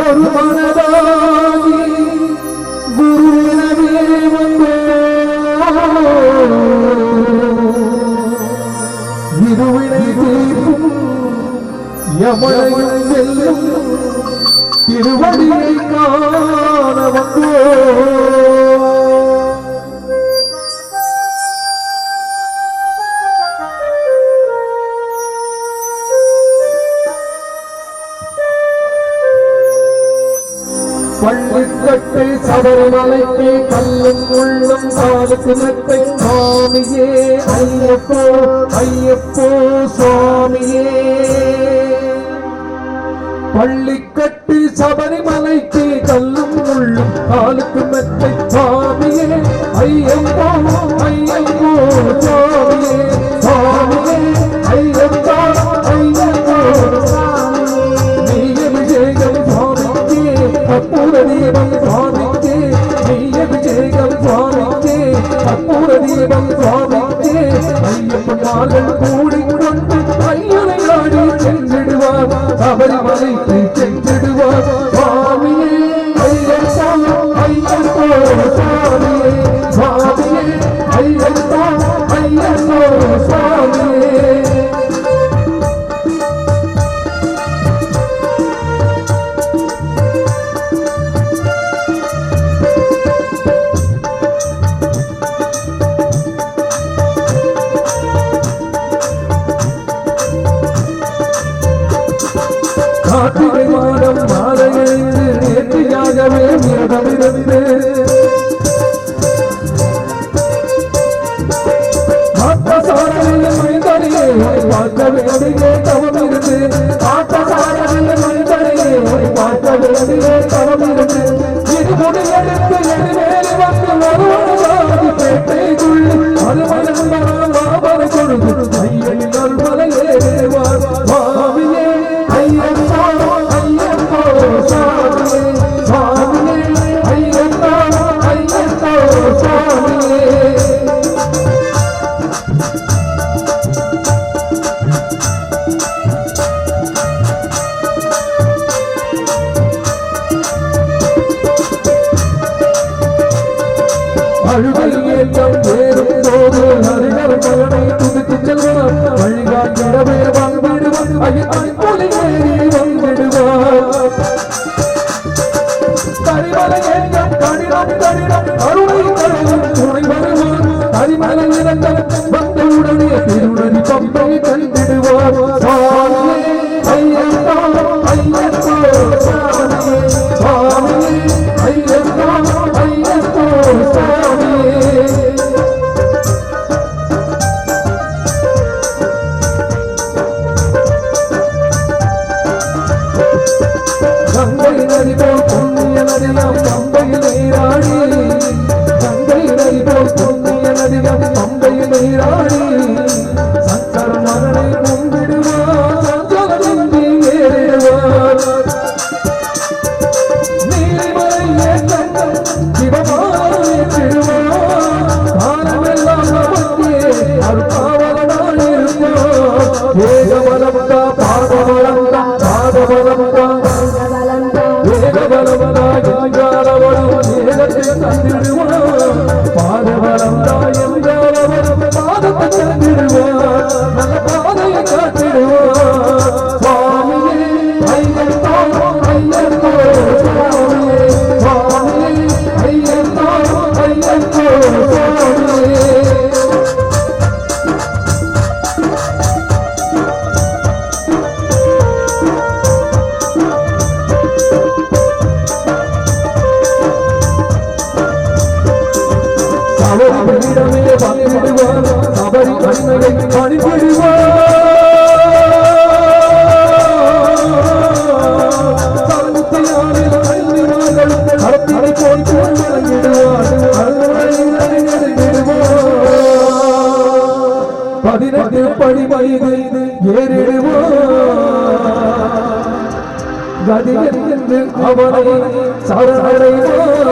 ஒரு மனதாகி குருவினவே வந்தோ இருவினை தீர்க்கும் யமனையும் வெல்லும் திருவடியை காண வந்தோ பள்ளிக்கட்டை சபரிமலைக்கு கல்லும் உள்ளம் காலுக்கு மெத்தை சுவாமியே ஐயப்போ ஐயப்போ சுவாமியே பள்ளிக்கட்டு சபரிமலைக்கு கல்லும் உள்ளம் காலுக்கு மெத்தை சுவாமியே ஐயப்போ ஐயப்போ சுவாமியே சுவாமியே ஐயப்போ ஐயப்போ நீய விஜயம் சுவாமிக்கு கற்பூர தீபம் சுவாமிக்கு நீய விஜயம் சுவாமிக்கு கற்பூர தீபம் சுவாமிக்கு ஐயப்பன் மார்கள் கூடிக்கொண்டு ஐயனை நாடி சென்றிடுவார் சபரிமலைக்கு சென்றிடுவார் சுவாமியே ஐயப்போ ஐயப்போ சுவாமியே சுவாமியே ஐயப்போ ஐயப்போ சுவாமியே கார்த்திகை மாதம் மாலையணிந்து நேர்த்தியாகவே விரதமிருந்து ஆட்டசாரதில் மனிதனையே பார்க்க வேண்டியே தவமிருந்து ஆட்டசாரதில் மனிதனையே பார்க்க வேண்டியே தவமிருந்து இருமுடி எடுத்து எதிர்மேலி வந்து ஒருவனாகி பேட்டைக்குள்ளி அருமனம்பரம் மாபர கொழுது ஐயன் அருள்மலையே சுவாமியே ஐயப்போ ஐயப்போ சுவாமியே சுவாமியே ஐயப்போ ஐயப்போ சுவாமியே அழுகல் ஏற்றம் வேறும் போது ஹரிஹர மகனை துதித்து செல்வார் வழிகாட்டிடவே வந்திடுவார் ஐயன் போலி ஏறி வந்திடுவார் கரிமலை ஏற்றம் கடினம் கடினம் அருளை கடவுள் துணை வருவார் கரிமலை இறங்கள் வந்தவுடனே திருநதி பம்பை கண்டிடுவார் சுவாமியே ஐயப்போ ஐயப்போ சுவாமியே சுவாமியே ஐயப்போ ஐயப்போ சுவாமியே கங்கை நதி போல் புண்ணிய நதியம் பம்பையில் நீராடி கங்கை நதி போல் புண்ணிய நதியம் பம்பையில் நீராடி சங்கர மகனை கும்பிடுவார் சஞ்சலமின்றி ஏறிடுவார் நீலிமலை ஏற்றங்கள் சிவமாற்றிடுவார் காலமெல்லாம் நமக்கே அருள்காவலனாய் இருப்பார் ஏகபலம்தா பாதபலம்தா பாதபலம்தா ஏகபலம்தா என்றாரவரும் ஏகத்தை தந்திடுவார் பாதபலம்தா என்றாரவரும் பாதத்தை தந்திடுவார் நல்ல பாதையை காட்டிடுவார் சுவாமியே ஐயப்போ ஐயப்போ சுவாமியே சுவாமியே ஐயப்போ ஐயப்போ சுவாமியே சபரியிடமே வந்திடுவார் சபரி கண்ணையை பணிவிடுவார் சரமுத்தையாரில் கல்வினார்கள் கரத்தினை போட்டு வழங்கிடுவார் அருள்மலையிடுவார் 18 படி வயது ஏறிடுவார் கதியன் என்று அவனை சரணடைவார்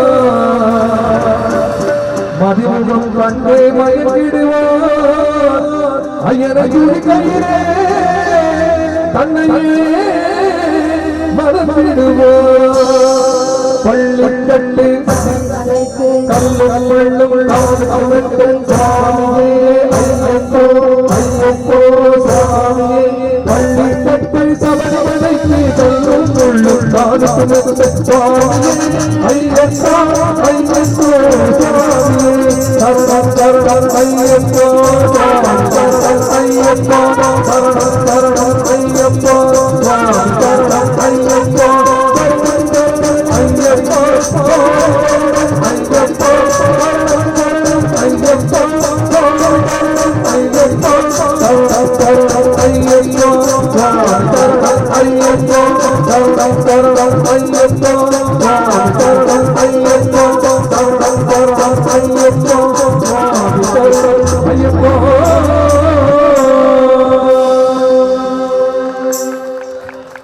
மதிமுகம் கண்டே மயங்கிடுவார் ஐயனை கயிறே தன்னையே நடந்திடுவோம் பள்ளிக்கட்டு கல்லும் வெள்ளும் அவனுக்கு சாமியே